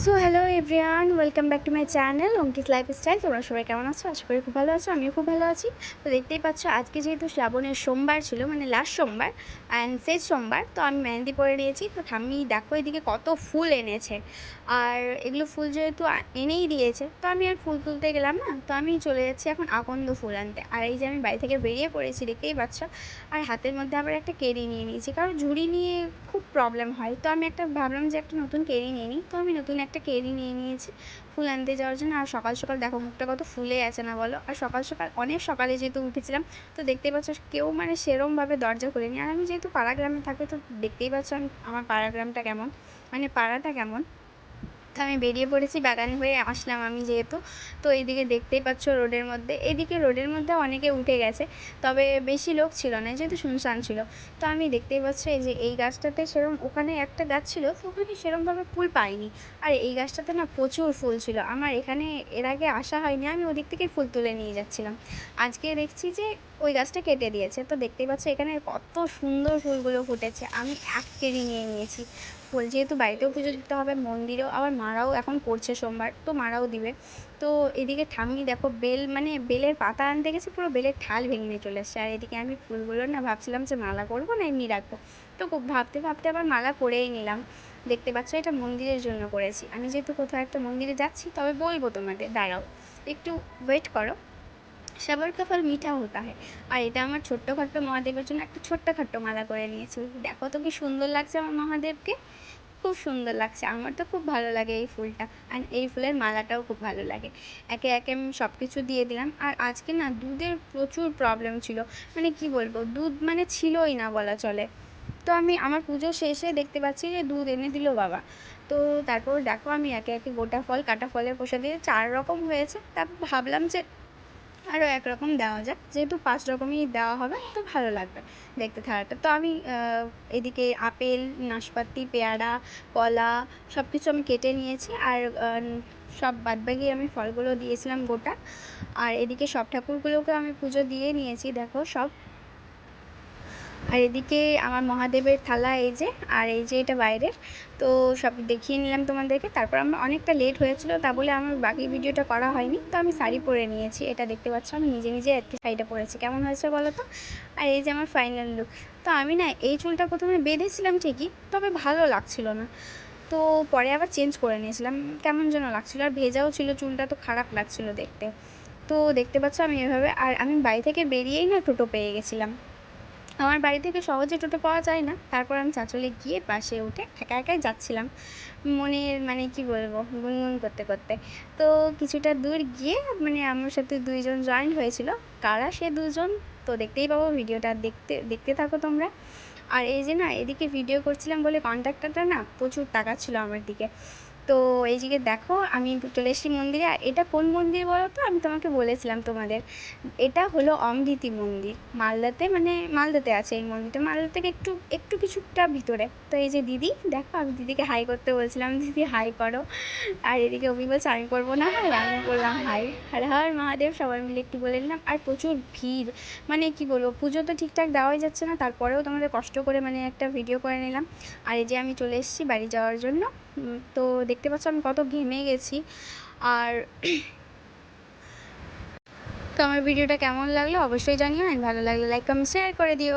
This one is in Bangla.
So hello everyone, welcome back to my channel Ankit lifestyle. তোমরা সবাই কেমন আছো? আশা করি খুব ভালো আছো। আমিও খুব ভালো আছি। তো দেখতেই পাচ্ছ আজকে যেহেতু শ্রাবণের সোমবার ছিল, মানে লাস্ট সোমবার অ্যান্ড শেষ সোমবার, তো আমি মেহেন্দি পরে নিয়েছি। তো ঠাম্মি দেখো এদিকে কত ফুল এনেছে, আর এগুলো ফুল যেহেতু এনেই দিয়েছে, তো আমি আর ফুল তুলতে গেলাম না, তো আমি চলে যাচ্ছি এখন আকন্দ ফুল আনতে। আর এই যে আমি বাড়ি থেকে বেরিয়ে পড়েছি, দেখতেই পাচ্ছ। আর হাতের মধ্যে আবার একটা কেরি নিয়ে নিয়েছি, কারণ ঝুড়ি নিয়ে খুব প্রবলেম হয়। তো আমি ভাবলাম যে একটা নতুন কেরি নিয়ে নিই। তো আমি নতুন একটা কেরি নিয়ে নিয়েছি ফুল আনতে যাওয়ার জন্য। আর সকাল সকাল দেখো মুখটা কত ফুলে আছে না বলো। আর সকাল সকাল অনেক সকালে যেহেতু উঠেছিলাম, তো দেখতেই পাচ্ছ কেউ মানে সেরমভাবে দরজা খুলেনি। আর আমি যেহেতু পাড়া গ্রামে থাকি, তো দেখতেই পাচ্ছ আমার পাড়া গ্রামটা কেমন, মানে পাড়াটা কেমন। তো আমি বেরিয়ে পড়েছি, বাগান হয়ে আসলাম আমি যেহেতু। তো এইদিকে দেখতেই পাচ্ছ রোডের মধ্যে অনেকে উঠে গেছে, তবে বেশি লোক ছিল না যেহেতু শুনশান ছিল। তো আমি দেখতেই পাচ্ছ এই যে এই গাছটাতে সেরকম, ওখানে একটা গাছ ছিল তো ওখানে সেরকমভাবে ফুল পাইনি। আর এই গাছটাতে না প্রচুর ফুল ছিল। আমার এখানে এর আগে আসা হয়নি, আমি ওদিক থেকে ফুল তুলে নিয়ে যাচ্ছিলাম। আজকে দেখছি যে ওই গাছটা কেটে দিয়েছে। তো দেখতেই পাচ্ছ এখানে কত সুন্দর ফুলগুলো ফুটেছে। আমি এক কেজি নিয়ে নিয়েছি ফুল, যেহেতু বাড়িতেও পুজো দিতে হবে, মন্দিরেও আবার মারাও এখন করছে সোমবার, তো মারাও দিবে। তো এদিকে ঠাম্মি দেখো বেলের পাতা আনতে গেছে, পুরো বেলের ঠাল ভেঙে নিয়ে চলে এসছে। আর এদিকে আমি ফুলগুলো না ভাবছিলাম যে মালা করবো না এমনি রাখবো, তো ভাবতে ভাবতে আবার মালা করেই নিলাম। দেখতে পাচ্ছ এটা মন্দিরের জন্য করেছি। আমি যেহেতু কোথাও একটা মন্দিরে যাচ্ছি, তবে বলবো তোমাদের, দাঁড়াও একটু ওয়েট করো। সবার কা ফল মিঠা হতা হয়। আর এটা আমার ছোট্টখাট্ট মহাদেবের জন্য একটা ছোট্টখাট্ট মালা করে নিয়েছি। দেখো তো কি সুন্দর লাগছে আমার মহাদেবকে, খুব সুন্দর লাগছে। আমার তো খুব ভালো লাগে এই ফুলটা, আর এই ফুলের মালাটাও খুব ভালো লাগে। একে একে আমি সব কিছু দিয়ে দিলাম। আর আজকে না দুধের প্রচুর প্রবলেম ছিল, মানে কি বলবো, দুধ মানে ছিলই না বলা চলে। তো আমি আমার পুজো শেষে দেখতে পাচ্ছি যে দুধ এনে দিল বাবা। তো তারপর দেখো আমি একে একে গোটা ফল, কাটা ফলের প্রসাদে 4 রকম হয়েছে। তারপর ভাবলাম যে আরও একরকম দেওয়া যাক, যেহেতু 5 রকমই দেওয়া হবে তো ভালো লাগবে দেখতে থালাটা। তো আমি এদিকে আপেল, নাশপাতি, পেয়ারা, কলা সব কিছু আমি কেটে নিয়েছি। আর সব বাদবাকি আমি ফলগুলো দিয়েছিলাম গোটা। আর এদিকে সব ঠাকুরগুলোকে আমি পুজো দিয়ে নিয়েছি দেখো সব। আর এদিকে আমার মহাদেবের থালা এই যে, আর এই যে এটা বাইরের। তো সব দেখিয়ে নিলাম তোমাদেরকে। তারপর আমার অনেকটা লেট হয়েছিল, তা বলে আমার বাকি ভিডিওটা করা হয়নি। তো আমি শাড়ি পরে নিয়েছি, এটা দেখতে পাচ্ছ আমি নিজে নিজে আর কি শাড়িটা পরেছি। কেমন হয়েছে বলো তো? আর এই যে আমার ফাইনাল লুক। তো আমি না এই চুলটা প্রথমে বেঁধেছিলাম ঠিকই, তবে ভালো লাগছিল না। তো পরে আবার চেঞ্জ করে নিয়েছিলাম, কেমন যেন লাগছিলো। আর ভেজাও ছিল চুলটা, তো খারাপ লাগছিলো দেখতে। তো দেখতে পাচ্ছ আমি এভাবে, আর আমি বাড়ি থেকে বেরিয়েই না টোটো পেয়ে গেছিলাম। আমার বাড়ি থেকে সহজে টোটো পাওয়া যায় না। তারপর আমি চাঁচলে গিয়ে বাসে উঠে একা একাই যাচ্ছিলাম, মনের মানে কি বলবো, গুনগুন করতে করতে। তো কিছুটা দূর গিয়ে মানে আমার সাথে 2 জন জয়েন হয়েছিল। কারা সে 2 জন, তো দেখতেই পাবো, ভিডিওটা দেখতে দেখতে থাকো তোমরা। আর এই যে না এদিকে ভিডিও করছিলাম বলে কন্ট্রাক্টরটা না প্রচুর তাকাচ্ছিল আমার দিকে। তো এই দিকে দেখো আমি চলে এসেছি মন্দিরে। আর এটা কোন মন্দির বলো তো? আমি তোমাকে বলেছিলাম তোমাদের, এটা হলো অমৃতি মন্দির, মালদাতে, মানে মালদাতে আছে এই মন্দিরটা, মালদা থেকে একটু একটু কিছুটা ভিতরে। তো এই যে দিদি দেখো, আমি দিদিকে হাই করতে বলছিলাম, দিদি হাই করো। আর এদিকে অভি বলছে আমি করবো না হাই, আমি বললাম হাই। হর হর মহাদেব সবাই মিলে একটু বলে নিলাম। আর প্রচুর ভিড়, মানে কি বলবো, পুজো তো ঠিকঠাক দেওয়াই যাচ্ছে না, তারপরেও তোমাদের কষ্ট করে মানে একটা ভিডিও করে নিলাম। আর এই যে আমি চলে এসেছি বাড়ি যাওয়ার জন্য। তো দেখতে পাচ্ছ আমি কত ঘেমে গেছি। আর তো আমার ভিডিওটা কেমন লাগলো অবশ্যই জানিও, আর ভালো লাগলে লাইক কমেন্ট শেয়ার করে দিও।